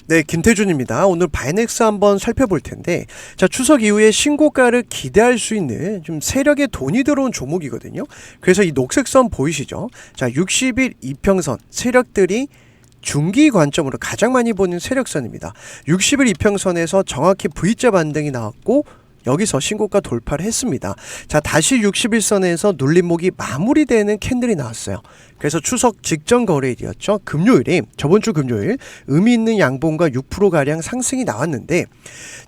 네, 김태준입니다. 오늘 바이넥스 한번 살펴볼 텐데, 자, 추석 이후에 신고가를 기대할 수 있는 좀 세력의 돈이 들어온 종목이거든요. 그래서 이 녹색 선 보이시죠? 자, 60일 이평선 세력들이 중기 관점으로 가장 많이 보는 세력선입니다. 60일 이평선에서 정확히 V자 반등이 나왔고 여기서 신고가 돌파를 했습니다. 자, 다시 60일선에서 눌림목이 마무리되는 캔들이 나왔어요. 그래서 추석 직전 거래일이었죠. 금요일이 저번 주 금요일 의미 있는 양봉과 6%가량 상승이 나왔는데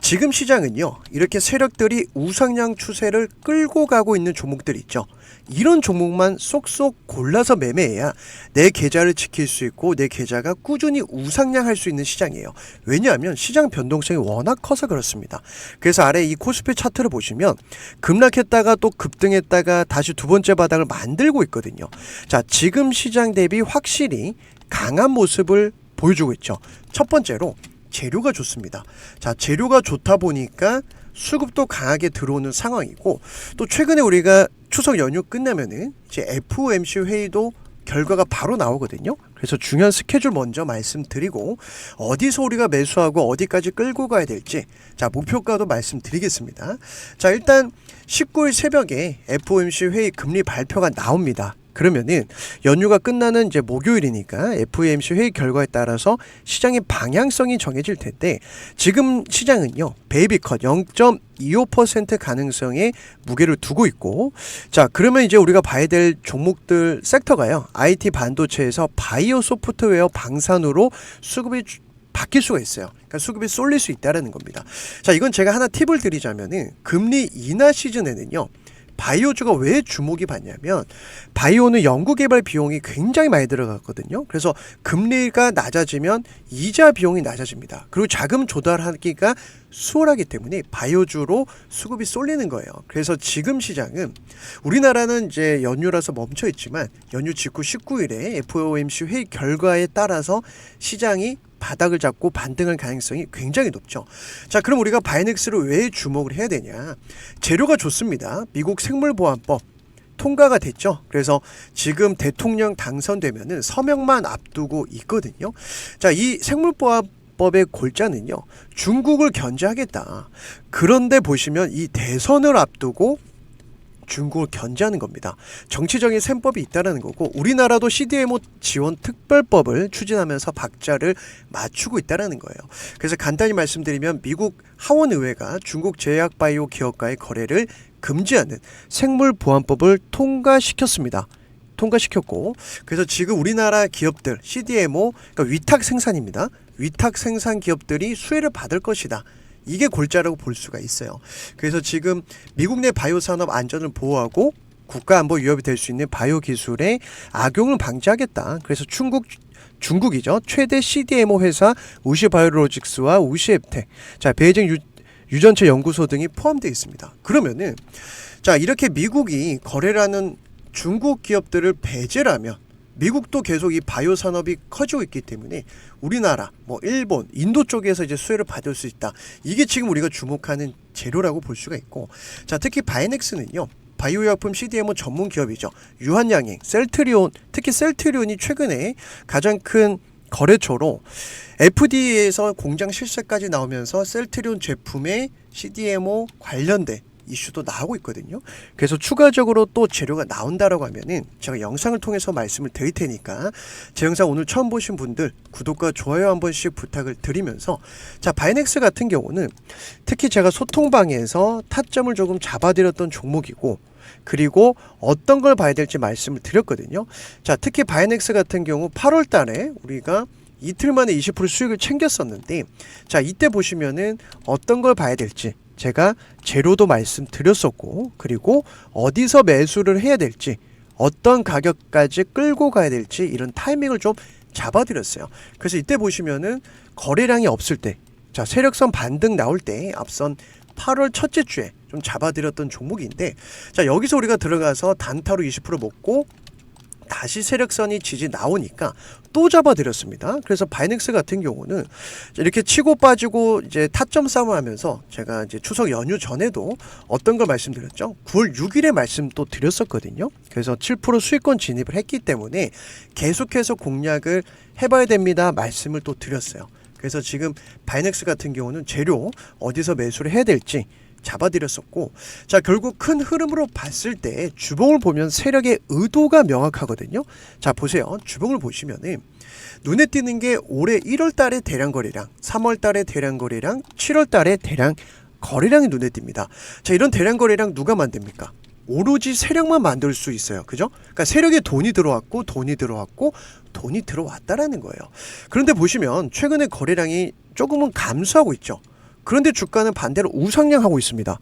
지금 시장은요. 이렇게 세력들이 우상향 추세를 끌고 가고 있는 종목들 있죠. 이런 종목만 쏙쏙 골라서 매매해야 내 계좌를 지킬 수 있고 내 계좌가 꾸준히 우상향할 수 있는 시장이에요. 왜냐하면 시장 변동성이 워낙 커서 그렇습니다. 그래서 아래 이 코스피 차트를 보시면 급락했다가 또 급등했다가 다시 두 번째 바닥을 만들고 있거든요. 자, 지금 시장 대비 확실히 강한 모습을 보여주고 있죠. 첫 번째로 재료가 좋습니다. 자, 재료가 좋다 보니까 수급도 강하게 들어오는 상황이고 또 최근에 우리가 추석 연휴 끝나면은 이제 FOMC 회의도 결과가 바로 나오거든요. 그래서 중요한 스케줄 먼저 말씀드리고 어디서 우리가 매수하고 어디까지 끌고 가야 될지 자 목표가도 말씀드리겠습니다. 자 일단 19일 새벽에 FOMC 회의 금리 발표가 나옵니다. 그러면은 연휴가 끝나는 이제 목요일이니까 FOMC 회의 결과에 따라서 시장의 방향성이 정해질 텐데 지금 시장은요 베이비컷 0.25% 가능성에 무게를 두고 있고 자 그러면 이제 우리가 봐야 될 종목들 섹터가요 IT 반도체에서 바이오 소프트웨어 방산으로 수급이 바뀔 수가 있어요. 그러니까 수급이 쏠릴 수 있다는 겁니다. 자 이건 제가 하나 팁을 드리자면은 금리 인하 시즌에는요. 바이오주가 왜 주목이 받냐면 바이오는 연구개발 비용이 굉장히 많이 들어갔거든요. 그래서 금리가 낮아지면 이자 비용이 낮아집니다. 그리고 자금 조달하기가 수월하기 때문에 바이오주로 수급이 쏠리는 거예요. 그래서 지금 시장은 우리나라는 이제 연휴라서 멈춰 있지만 연휴 직후 19일에 FOMC 회의 결과에 따라서 시장이 바닥을 잡고 반등할 가능성이 굉장히 높죠. 자, 그럼 우리가 바이넥스를 왜 주목을 해야 되냐? 재료가 좋습니다. 미국 생물보안법 통과가 됐죠. 그래서 지금 대통령 당선되면은 서명만 앞두고 있거든요. 자, 이 생물보안법의 골자는요. 중국을 견제하겠다. 그런데 보시면 이 대선을 앞두고 중국을 견제하는 겁니다. 정치적인 셈법이 있다는 거고 우리나라도 CDMO 지원 특별법을 추진하면서 박자를 맞추고 있다는 거예요. 그래서 간단히 말씀드리면 미국 하원의회가 중국 제약바이오 기업과의 거래를 금지하는 생물보안법을 통과시켰습니다. 통과시켰고 그래서 지금 우리나라 기업들 CDMO 그러니까 위탁 생산입니다. 위탁 생산 기업들이 수혜를 받을 것이다. 이게 골자라고 볼 수가 있어요. 그래서 지금 미국 내 바이오 산업 안전을 보호하고 국가 안보 위협이 될 수 있는 바이오 기술의 악용을 방지하겠다. 그래서 중국이죠. 최대 CDMO 회사 우시바이오로직스와 우시앱텍, 자 베이징 유전체 연구소 등이 포함되어 있습니다. 그러면은 자 이렇게 미국이 거래를 하는 중국 기업들을 배제하면 미국도 계속 이 바이오 산업이 커지고 있기 때문에 우리나라, 뭐 일본, 인도 쪽에서 이제 수혜를 받을 수 있다. 이게 지금 우리가 주목하는 재료라고 볼 수가 있고, 자 특히 바이넥스는요. 바이오약품 CDMO 전문 기업이죠. 유한양행, 셀트리온, 특히 셀트리온이 최근에 가장 큰 거래처로 FDA에서 공장 실사까지 나오면서 셀트리온 제품의 CDMO 관련된 이슈도 나오고 있거든요. 그래서 추가적으로 또 재료가 나온다라고 하면은 제가 영상을 통해서 말씀을 드릴 테니까 제 영상 오늘 처음 보신 분들 구독과 좋아요 한 번씩 부탁을 드리면서 자 바이넥스 같은 경우는 특히 제가 소통방에서 타점을 조금 잡아드렸던 종목이고 그리고 어떤 걸 봐야 될지 말씀을 드렸거든요. 자 특히 바이넥스 같은 경우 8월 달에 우리가 이틀 만에 20% 수익을 챙겼었는데 자 이때 보시면은 어떤 걸 봐야 될지 제가 재료도 말씀드렸었고 그리고 어디서 매수를 해야 될지 어떤 가격까지 끌고 가야 될지 이런 타이밍을 좀 잡아드렸어요. 그래서 이때 보시면은 거래량이 없을 때 자 세력선 반등 나올 때 앞선 8월 첫째 주에 좀 잡아드렸던 종목인데 자 여기서 우리가 들어가서 단타로 20% 먹고 다시 세력선이 지지 나오니까 또 잡아드렸습니다. 그래서 바이넥스 같은 경우는 이렇게 치고 빠지고 이제 타점 싸움을 하면서 제가 이제 추석 연휴 전에도 어떤 걸 말씀드렸죠? 9월 6일에 말씀 또 드렸었거든요. 그래서 7% 수익권 진입을 했기 때문에 계속해서 공략을 해봐야 됩니다. 말씀을 또 드렸어요. 그래서 지금 바이넥스 같은 경우는 재료 어디서 매수를 해야 될지 잡아드렸었고, 자 결국 큰 흐름으로 봤을 때 주봉을 보면 세력의 의도가 명확하거든요. 자 보세요. 주봉을 보시면은 눈에 띄는 게 올해 1월 달에 대량 거래량, 3월 달에 대량 거래량, 7월 달에 대량 거래량이 눈에 띕니다. 자 이런 대량 거래량 누가 만듭니까? 오로지 세력만 만들 수 있어요. 그죠? 그러니까 세력에 돈이 들어왔고 돈이 들어왔다라는 거예요. 그런데 보시면 최근에 거래량이 조금은 감소하고 있죠. 그런데 주가는 반대로 우상향하고 있습니다.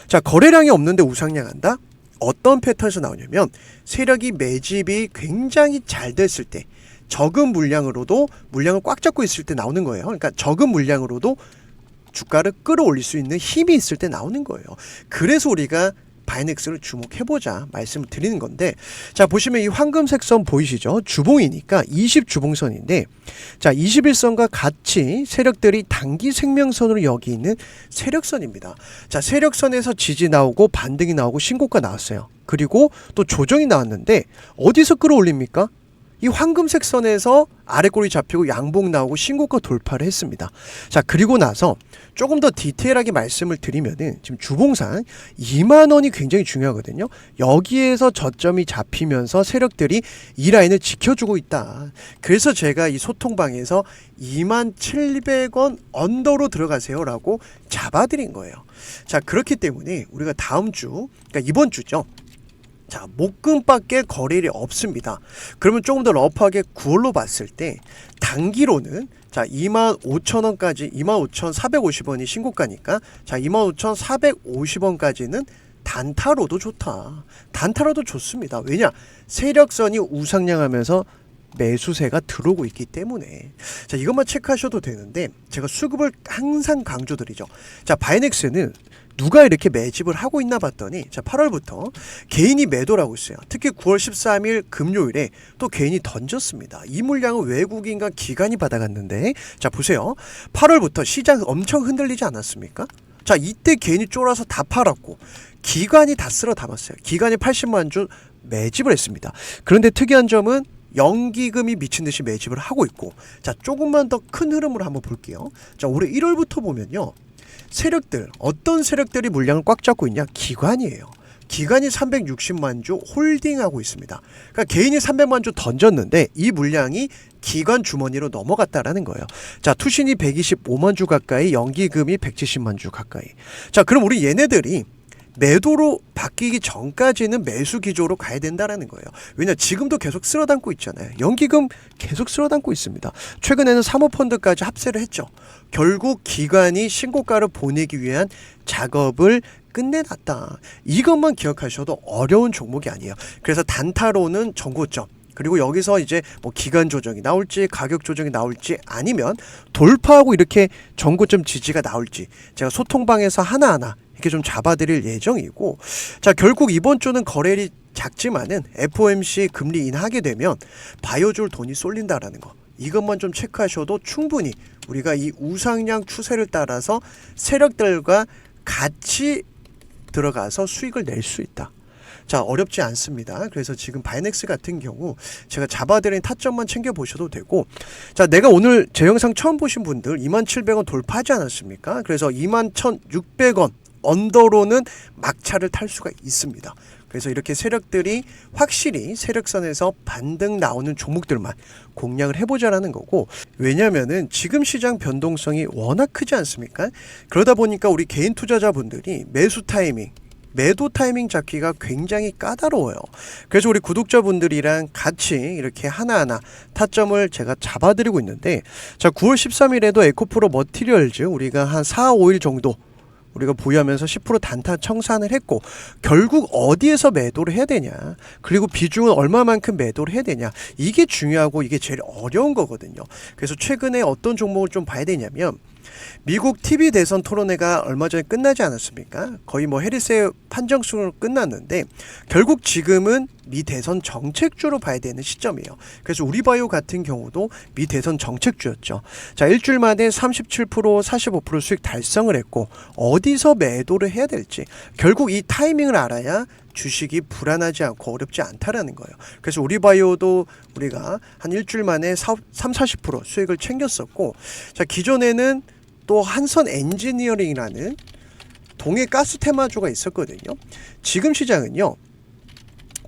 자 거래량이 없는데 우상향한다? 어떤 패턴에서 나오냐면 세력이 매집이 굉장히 잘 됐을 때, 적은 물량으로도 물량을 꽉 잡고 있을 때 나오는 거예요. 그러니까 적은 물량으로도 주가를 끌어올릴 수 있는 힘이 있을 때 나오는 거예요. 그래서 우리가 바이넥스를 주목해보자 말씀을 드리는 건데, 자 보시면 이 황금색 선 보이시죠? 주봉이니까 20주봉선인데, 자 21선과 같이 세력들이 단기 생명선으로 여기 있는 세력선입니다. 자 세력선에서 지지 나오고 반등이 나오고 신고가 나왔어요. 그리고 또 조정이 나왔는데 어디서 끌어올립니까? 이 황금색 선에서 아래 꼬리 잡히고 양봉 나오고 신고가 돌파를 했습니다. 자 그리고 나서 조금 더 디테일하게 말씀을 드리면은 지금 주봉상 2만원이 굉장히 중요하거든요. 여기에서 저점이 잡히면서 세력들이 이 라인을 지켜주고 있다. 그래서 제가 이 소통방에서 27,000원 언더로 들어가세요 라고 잡아드린 거예요. 자 그렇기 때문에 우리가 다음 주, 그러니까 이번 주죠. 자 목금밖에 거래일이 없습니다. 그러면 조금 더 러프하게 9월로 봤을 때 단기로는 자 25,000원까지 25,450원이 신고가니까 자 25,450원까지는 단타로도 좋다. 단타로도 좋습니다. 왜냐? 세력선이 우상향하면서 매수세가 들어오고 있기 때문에. 자 이것만 체크하셔도 되는데, 제가 수급을 항상 강조드리죠. 자 바이넥스는 누가 이렇게 매집을 하고 있나 봤더니, 자 8월부터 개인이 매도를 하고 있어요. 특히 9월 13일 금요일에 또 개인이 던졌습니다. 이 물량은 외국인과 기관이 받아갔는데, 자 보세요. 8월부터 시장 엄청 흔들리지 않았습니까? 자 이때 개인이 쫄아서 다 팔았고 기관이 다 쓸어 담았어요. 기관이 80만 주 매집을 했습니다. 그런데 특이한 점은 연기금이 미친듯이 매집을 하고 있고, 자 조금만 더 큰 흐름으로 한번 볼게요. 자 올해 1월부터 보면요, 세력들, 어떤 세력들이 물량을 꽉 잡고 있냐? 기관이에요. 기관이 360만 주 홀딩하고 있습니다. 그러니까 개인이 300만 주 던졌는데 이 물량이 기관 주머니로 넘어갔다라는 거예요. 자 투신이 125만 주 가까이, 연기금이 170만 주 가까이. 자 그럼 우리 얘네들이 매도로 바뀌기 전까지는 매수 기조로 가야 된다라는 거예요. 왜냐 지금도 계속 쓸어담고 있잖아요. 연기금 계속 쓸어담고 있습니다. 최근에는 사모펀드까지 합세를 했죠. 결국 기관이 신고가를 보내기 위한 작업을 끝내놨다. 이것만 기억하셔도 어려운 종목이 아니에요. 그래서 단타로는 전고점, 그리고 여기서 이제 뭐 기간 조정이 나올지 가격 조정이 나올지 아니면 돌파하고 이렇게 전고점 지지가 나올지 제가 소통방에서 하나하나 이렇게 좀 잡아드릴 예정이고, 자 결국 이번 주는 거래일이 작지만은 FOMC 금리 인하하게 되면 바이오주를 돈이 쏠린다라는 거, 이것만 좀 체크하셔도 충분히 우리가 이 우상향 추세를 따라서 세력들과 같이 들어가서 수익을 낼 수 있다. 자 어렵지 않습니다. 그래서 지금 바이넥스 같은 경우 제가 잡아드린 타점만 챙겨보셔도 되고, 자 내가 오늘 제 영상 처음 보신 분들 27,000원 돌파하지 않았습니까? 그래서 21,600원 언더로는 막차를 탈 수가 있습니다. 그래서 이렇게 세력들이 확실히 세력선에서 반등 나오는 종목들만 공략을 해보자라는 거고, 왜냐면은 지금 시장 변동성이 워낙 크지 않습니까? 그러다 보니까 우리 개인 투자자분들이 매수 타이밍, 매도 타이밍 잡기가 굉장히 까다로워요. 그래서 우리 구독자분들이랑 같이 이렇게 하나하나 타점을 제가 잡아드리고 있는데, 자 9월 13일에도 에코프로 머티리얼즈 우리가 한 4, 5일 정도 우리가 보유하면서 10% 단타 청산을 했고, 결국 어디에서 매도를 해야 되냐, 그리고 비중은 얼마만큼 매도를 해야 되냐, 이게 중요하고 이게 제일 어려운 거거든요. 그래서 최근에 어떤 종목을 좀 봐야 되냐면, 미국 TV 대선 토론회가 얼마 전에 끝나지 않았습니까? 거의 뭐 해리스의 판정승으로 끝났는데 결국 지금은 미 대선 정책주로 봐야 되는 시점이에요. 그래서 우리바이오 같은 경우도 미 대선 정책주였죠. 자 일주일 만에 37% 45% 수익 달성을 했고, 어디서 매도를 해야 될지 결국 이 타이밍을 알아야 주식이 불안하지 않고 어렵지 않다라는 거예요. 그래서 우리바이오도 우리가 한 일주일 만에 30-40% 수익을 챙겼었고, 자, 기존에는 또 한선 엔지니어링이라는 동해 가스 테마주가 있었거든요. 지금 시장은요,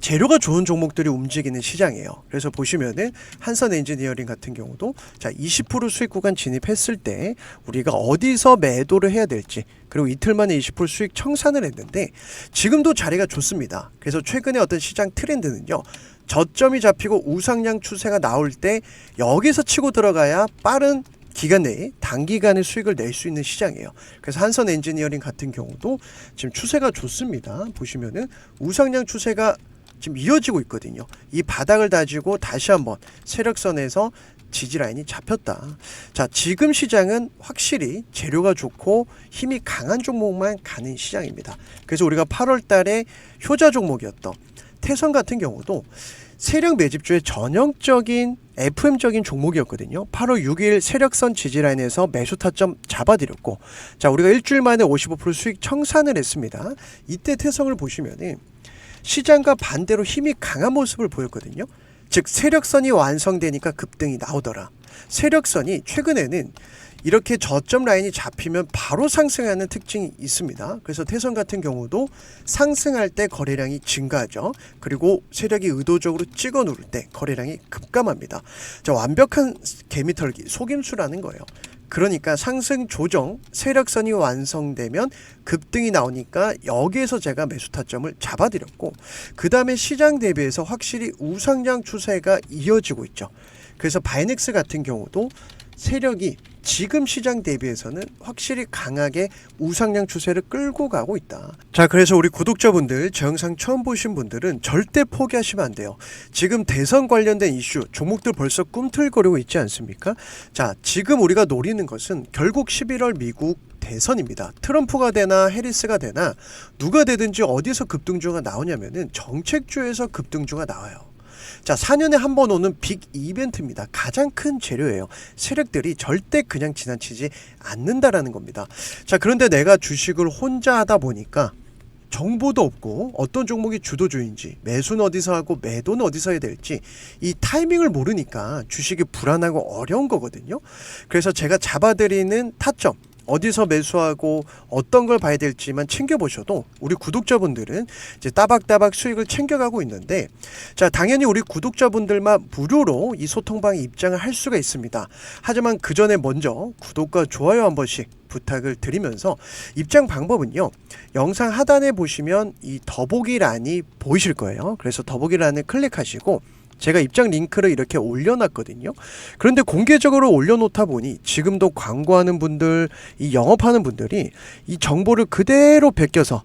재료가 좋은 종목들이 움직이는 시장이에요. 그래서 보시면은 한선 엔지니어링 같은 경우도 자, 20% 수익 구간 진입했을 때 우리가 어디서 매도를 해야 될지, 그리고 이틀 만에 20% 수익 청산을 했는데 지금도 자리가 좋습니다. 그래서 최근에 어떤 시장 트렌드는요, 저점이 잡히고 우상향 추세가 나올 때 여기서 치고 들어가야 빠른 기간 내에 단기간에 수익을 낼 수 있는 시장이에요. 그래서 한선 엔지니어링 같은 경우도 지금 추세가 좋습니다. 보시면은 우상향 추세가 지금 이어지고 있거든요. 이 바닥을 다지고 다시 한번 세력선에서 지지 라인이 잡혔다. 자, 지금 시장은 확실히 재료가 좋고 힘이 강한 종목만 가는 시장입니다. 그래서 우리가 8월 달에 효자 종목이었던 태선 같은 경우도 세력 매집주의 전형적인 FM적인 종목이었거든요. 8월 6일 세력선 지지라인에서 매수 타점 잡아드렸고, 자, 우리가 일주일 만에 55% 수익 청산을 했습니다. 이때 태성을 보시면은 시장과 반대로 힘이 강한 모습을 보였거든요. 즉 세력선이 완성되니까 급등이 나오더라. 세력선이 최근에는 이렇게 저점 라인이 잡히면 바로 상승하는 특징이 있습니다. 그래서 태선 같은 경우도 상승할 때 거래량이 증가하죠. 그리고 세력이 의도적으로 찍어 누를 때 거래량이 급감합니다. 자, 완벽한 개미털기, 속임수라는 거예요. 그러니까 상승 조정 세력선이 완성되면 급등이 나오니까 여기에서 제가 매수 타점을 잡아드렸고, 그 다음에 시장 대비해서 확실히 우상향 추세가 이어지고 있죠. 그래서 바이넥스 같은 경우도 세력이 지금 시장 대비해서는 확실히 강하게 우상향 추세를 끌고 가고 있다. 자, 그래서 우리 구독자분들, 제 영상 처음 보신 분들은 절대 포기하시면 안 돼요. 지금 대선 관련된 이슈 종목들 벌써 꿈틀거리고 있지 않습니까? 자, 지금 우리가 노리는 것은 결국 11월 미국 대선입니다. 트럼프가 되나 해리스가 되나 누가 되든지 어디서 급등주가 나오냐면은 정책주에서 급등주가 나와요. 자, 4년에 한 번 오는 빅 이벤트입니다. 가장 큰 재료예요. 세력들이 절대 그냥 지나치지 않는다라는 겁니다. 자, 그런데 내가 주식을 혼자 하다 보니까 정보도 없고 어떤 종목이 주도주인지, 매수는 어디서 하고 매도는 어디서 해야 될지 이 타이밍을 모르니까 주식이 불안하고 어려운 거거든요. 그래서 제가 잡아드리는 타점, 어디서 매수하고 어떤 걸 봐야 될지만 챙겨보셔도 우리 구독자분들은 이제 따박따박 수익을 챙겨가고 있는데, 자, 당연히 우리 구독자분들만 무료로 이 소통방에 입장을 할 수가 있습니다. 하지만 그 전에 먼저 구독과 좋아요 한 번씩 부탁을 드리면서, 입장 방법은요, 영상 하단에 보시면 이 더보기란이 보이실 거예요. 그래서 더보기란을 클릭하시고 제가 입장 링크를 이렇게 올려놨거든요. 그런데 공개적으로 올려놓다 보니 지금도 광고하는 분들, 이 영업하는 분들이 이 정보를 그대로 베껴서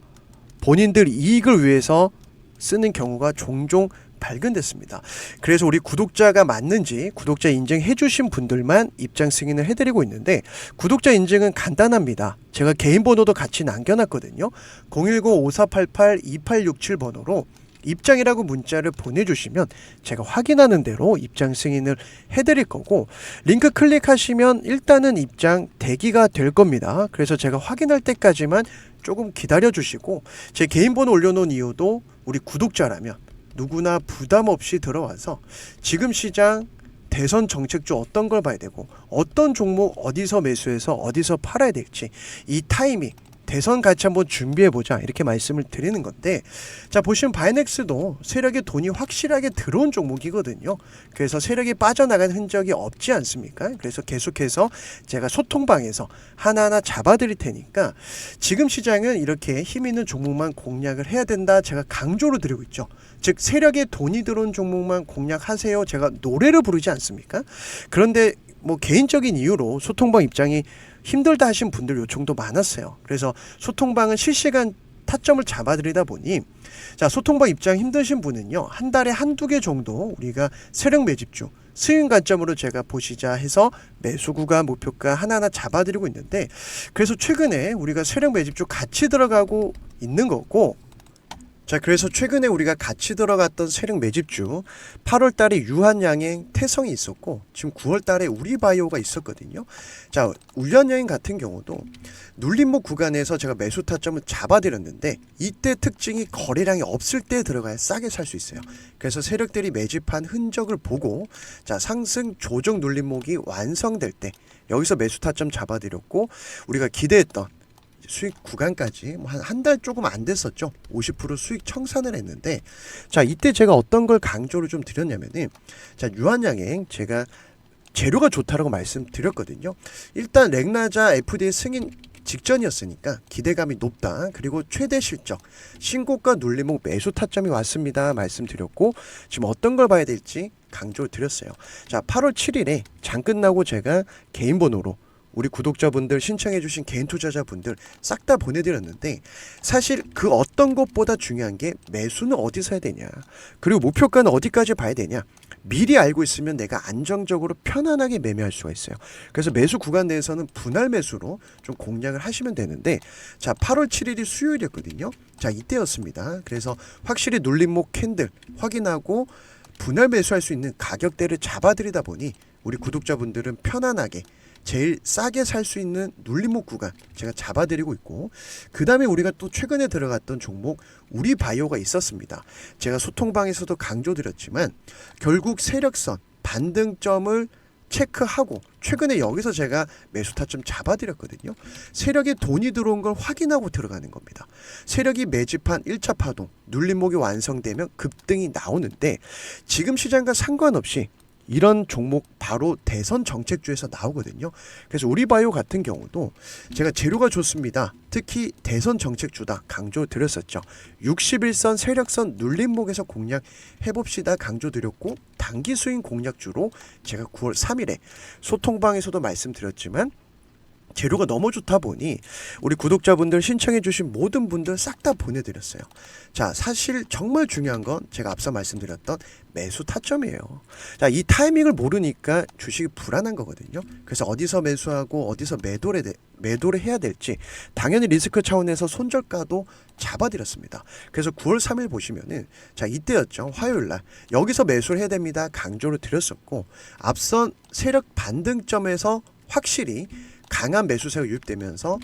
본인들 이익을 위해서 쓰는 경우가 종종 발견됐습니다. 그래서 우리 구독자가 맞는지 구독자 인증해 주신 분들만 입장 승인을 해드리고 있는데, 구독자 인증은 간단합니다. 제가 개인 번호도 같이 남겨놨거든요. 010-5488-2867 번호로 입장이라고 문자를 보내주시면 제가 확인하는 대로 입장 승인을 해드릴 거고, 링크 클릭하시면 일단은 입장 대기가 될 겁니다. 그래서 제가 확인할 때까지만 조금 기다려 주시고, 제 개인 번호 올려놓은 이유도 우리 구독자라면 누구나 부담 없이 들어와서 지금 시장 대선 정책주 어떤 걸 봐야 되고 어떤 종목 어디서 매수해서 어디서 팔아야 될지 이 타이밍, 대선 같이 한번 준비해보자, 이렇게 말씀을 드리는 건데, 자, 보시면 바이넥스도 세력의 돈이 확실하게 들어온 종목이거든요. 그래서 세력이 빠져나간 흔적이 없지 않습니까? 그래서 계속해서 제가 소통방에서 하나하나 잡아드릴 테니까 지금 시장은 이렇게 힘 있는 종목만 공략을 해야 된다, 제가 강조를 드리고 있죠. 즉 세력의 돈이 들어온 종목만 공략하세요, 제가 노래를 부르지 않습니까? 그런데 뭐 개인적인 이유로 소통방 입장이 힘들다 하신 분들 요청도 많았어요. 그래서 소통방은 실시간 타점을 잡아드리다 보니, 자, 소통방 입장 힘드신 분은요, 한 달에 한두 개 정도 우리가 세력 매집주 스윙 관점으로 제가 보시자 해서 매수 구간, 목표가 하나하나 잡아드리고 있는데, 그래서 최근에 우리가 세력 매집주 같이 들어가고 있는 거고, 자, 그래서 최근에 우리가 같이 들어갔던 세력 매집주 8월 달에 유한양행 태성이 있었고 지금 9월 달에 우리바이오가 있었거든요. 자, 유한양행 같은 경우도 눌림목 구간에서 제가 매수 타점을 잡아드렸는데 이때 특징이 거래량이 없을 때 들어가야 싸게 살 수 있어요. 그래서 세력들이 매집한 흔적을 보고 자, 상승 조정 눌림목이 완성될 때 여기서 매수 타점 잡아드렸고 우리가 기대했던 수익 구간까지 한 달 조금 안 됐었죠. 50% 수익 청산을 했는데 자, 이때 제가 어떤 걸 강조를 좀 드렸냐면은 자, 유한양행 제가 재료가 좋다라고 말씀드렸거든요. 일단 렉나자 FDA 승인 직전이었으니까 기대감이 높다. 그리고 최대 실적, 신고가 눌림목 매수 타점이 왔습니다. 말씀드렸고 지금 어떤 걸 봐야 될지 강조를 드렸어요. 자, 8월 7일에 장 끝나고 제가 개인 번호로 우리 구독자분들 신청해주신 개인 투자자분들 싹 다 보내드렸는데 사실 그 어떤 것보다 중요한 게 매수는 어디서 해야 되냐, 그리고 목표가는 어디까지 봐야 되냐, 미리 알고 있으면 내가 안정적으로 편안하게 매매할 수가 있어요. 그래서 매수 구간 내에서는 분할 매수로 좀 공략을 하시면 되는데 자, 8월 7일이 수요일이었거든요. 자, 이때였습니다. 그래서 확실히 눌림목 캔들 확인하고 분할 매수할 수 있는 가격대를 잡아드리다 보니 우리 구독자분들은 편안하게 제일 싸게 살 수 있는 눌림목 구간 제가 잡아드리고 있고, 그 다음에 우리가 또 최근에 들어갔던 종목 우리바이오가 있었습니다. 제가 소통방에서도 강조드렸지만 결국 세력선 반등점을 체크하고 최근에 여기서 제가 매수 타점 잡아드렸거든요. 세력에 돈이 들어온 걸 확인하고 들어가는 겁니다. 세력이 매집한 1차 파동 눌림목이 완성되면 급등이 나오는데 지금 시장과 상관없이 이런 종목 바로 대선 정책주에서 나오거든요. 그래서 우리바이오 같은 경우도 제가 재료가 좋습니다. 특히 대선 정책주다 강조드렸었죠. 61선 세력선 눌림목에서 공략해봅시다 강조드렸고 단기 수익 공략주로 제가 9월 3일에 소통방에서도 말씀드렸지만 재료가 너무 좋다 보니 우리 구독자분들 신청해주신 모든 분들 싹 다 보내드렸어요. 자, 사실 정말 중요한 건 제가 앞서 말씀드렸던 매수 타점이에요. 자, 이 타이밍을 모르니까 주식이 불안한 거거든요. 그래서 어디서 매수하고 어디서 매도를 해야 될지 당연히 리스크 차원에서 손절가도 잡아드렸습니다. 그래서 9월 3일 보시면은 자, 이때였죠. 화요일날 여기서 매수를 해야 됩니다 강조를 드렸었고 앞선 세력 반등점에서 확실히 강한 매수세가 유입되면서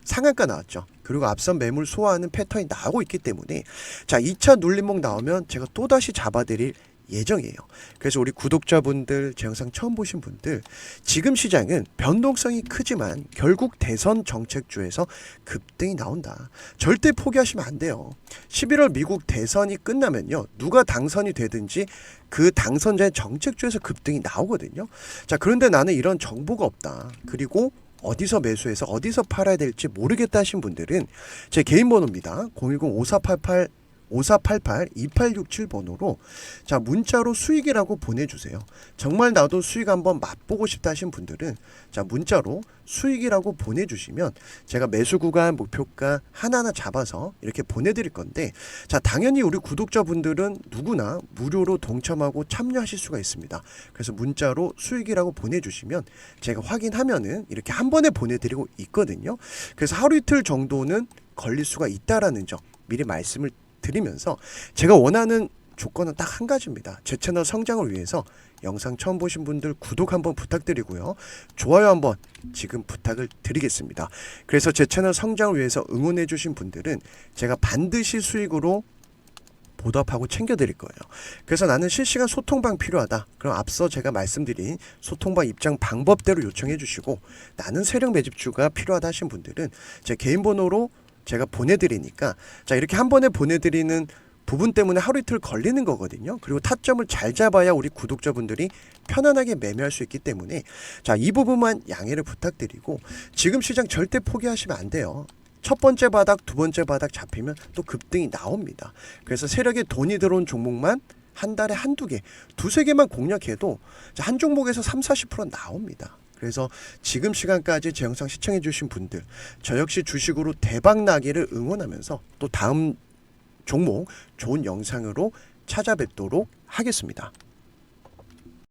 상한가 나왔죠. 그리고 앞선 매물 소화하는 패턴이 나오고 있기 때문에 자, 2차 눌림목 나오면 제가 또다시 잡아드릴 예정이에요. 그래서 우리 구독자분들, 제 영상 처음 보신 분들, 지금 시장은 변동성이 크지만 결국 대선 정책주에서 급등이 나온다. 절대 포기하시면 안 돼요. 11월 미국 대선이 끝나면요, 누가 당선이 되든지 그 당선자의 정책주에서 급등이 나오거든요. 자, 그런데 나는 이런 정보가 없다. 그리고 어디서 매수해서 어디서 팔아야 될지 모르겠다 하신 분들은 제 개인 번호입니다. 010-5488-2867번호로 자, 문자로 수익이라고 보내주세요. 정말 나도 수익 한번 맛보고 싶다 하신 분들은 자, 문자로 수익이라고 보내주시면 제가 매수 구간 목표가 하나하나 잡아서 이렇게 보내드릴 건데 자, 당연히 우리 구독자분들은 누구나 무료로 동참하고 참여하실 수가 있습니다. 그래서 문자로 수익이라고 보내주시면 제가 확인하면은 이렇게 한 번에 보내드리고 있거든요. 그래서 하루 이틀 정도는 걸릴 수가 있다라는 점 미리 말씀을 드리면서 제가 원하는 조건은 딱 한 가지입니다. 제 채널 성장을 위해서 영상 처음 보신 분들 구독 한번 부탁드리고요. 좋아요 한번 지금 부탁을 드리겠습니다. 그래서 제 채널 성장을 위해서 응원해 주신 분들은 제가 반드시 수익으로 보답하고 챙겨드릴 거예요. 그래서 나는 실시간 소통방 필요하다. 그럼 앞서 제가 말씀드린 소통방 입장 방법대로 요청해 주시고 나는 세력 매집주가 필요하다 하신 분들은 제 개인 번호로 제가 보내드리니까 자, 이렇게 한 번에 보내드리는 부분 때문에 하루 이틀 걸리는 거거든요. 그리고 타점을 잘 잡아야 우리 구독자분들이 편안하게 매매할 수 있기 때문에 자, 이 부분만 양해를 부탁드리고 지금 시장 절대 포기하시면 안 돼요. 첫 번째 바닥, 두 번째 바닥 잡히면 또 급등이 나옵니다. 그래서 세력에 돈이 들어온 종목만 한 달에 한두 개, 두세 개만 공략해도 한 종목에서 30-40% 나옵니다. 그래서 지금 시간까지 제 영상 시청해 주신 분들, 저 역시 주식으로 대박 나기를 응원하면서 또 다음 종목 좋은 영상으로 찾아뵙도록 하겠습니다.